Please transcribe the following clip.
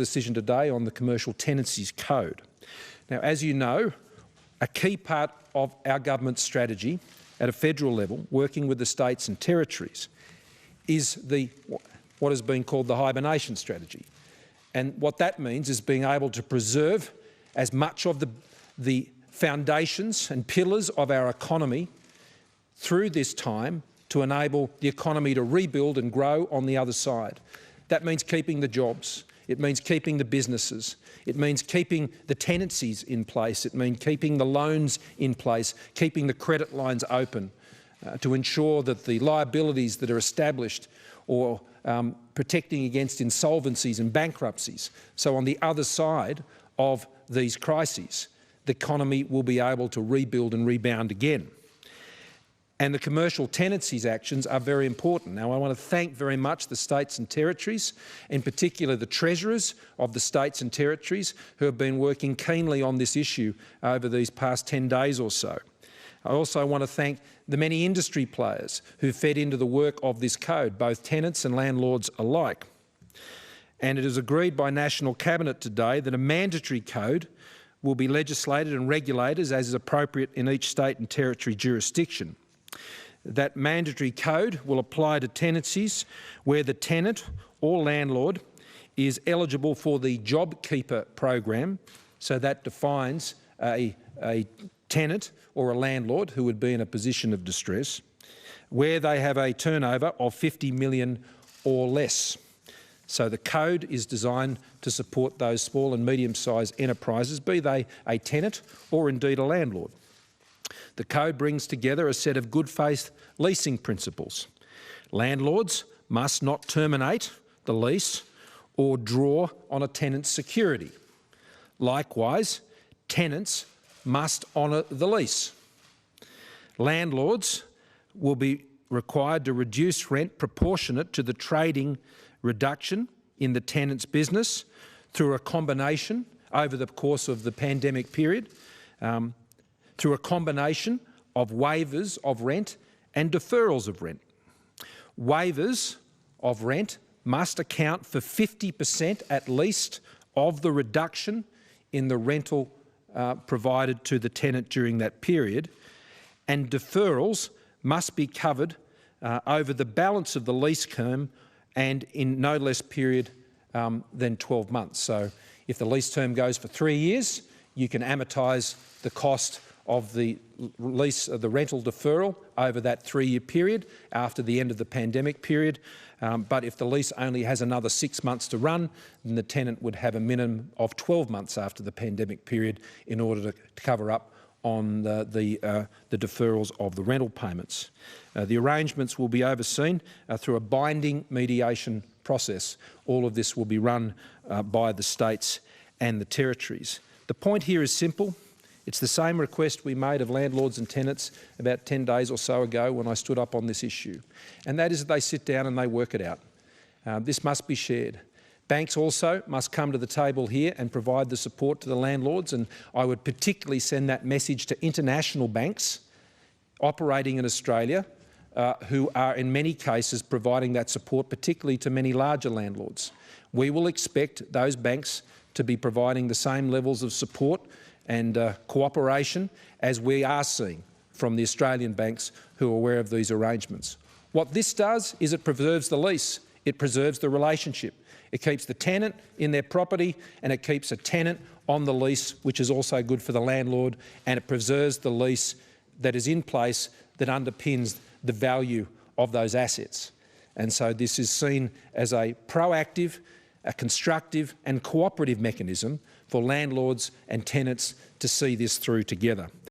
decision today on the Commercial Tenancies Code. Now, as you know, a key part of our government's strategy at a federal level, working with the states and territories, is what has been called the hibernation strategy. And what that means is being able to preserve as much of the foundations and pillars of our economy through this time to enable the economy to rebuild and grow on the other side. That means keeping the jobs. It means keeping the businesses. It means keeping the tenancies in place. It means keeping the loans in place, keeping the credit lines open to ensure that the liabilities that are established or protecting against insolvencies and bankruptcies. So on the other side of these crises, the economy will be able to rebuild and rebound again. And the commercial tenancies actions are very important. Now, I want to thank very much the states and territories, in particular the treasurers of the states and territories who have been working keenly on this issue over these past 10 days or so. I also want to thank the many industry players who fed into the work of this code, both tenants and landlords alike. And it is agreed by National Cabinet today that a mandatory code will be legislated and regulated as is appropriate in each state and territory jurisdiction. That mandatory code will apply to tenancies where the tenant or landlord is eligible for the JobKeeper program, so that defines a tenant or a landlord who would be in a position of distress, where they have a turnover of 50 million or less. So the code is designed to support those small and medium-sized enterprises, be they a tenant or indeed a landlord. The code brings together a set of good faith leasing principles. Landlords must not terminate the lease or draw on a tenant's security. Likewise, tenants must honour the lease. Landlords will be required to reduce rent proportionate to the trading reduction in the tenant's business through a combination over the course of the pandemic period, through a combination of waivers of rent and deferrals of rent. Waivers of rent must account for 50% at least of the reduction in the rental provided to the tenant during that period, and deferrals must be covered over the balance of the lease term and in no less period than 12 months. So if the lease term goes for 3 years, you can amortise the cost of the lease, the rental deferral over that 3-year period after the end of the pandemic period. But if the lease only has another 6 months to run, then the tenant would have a minimum of 12 months after the pandemic period in order to cover up on the deferrals of the rental payments. The arrangements will be overseen through a binding mediation process. All of this will be run by the states and the territories. The point here is simple. It's the same request we made of landlords and tenants about 10 days or so ago when I stood up on this issue, and that is that they sit down and they work it out. This must be shared. Banks also must come to the table here and provide the support to the landlords, and I would particularly send that message to international banks operating in Australia who are in many cases providing that support, particularly to many larger landlords. We will expect those banks to be providing the same levels of support and cooperation as we are seeing from the Australian banks who are aware of these arrangements. What this does is it preserves the lease, it preserves the relationship. It keeps the tenant in their property and it keeps a tenant on the lease, which is also good for the landlord, and it preserves the lease that is in place that underpins the value of those assets. And so this is seen as a proactive, a constructive and cooperative mechanism for landlords and tenants to see this through together.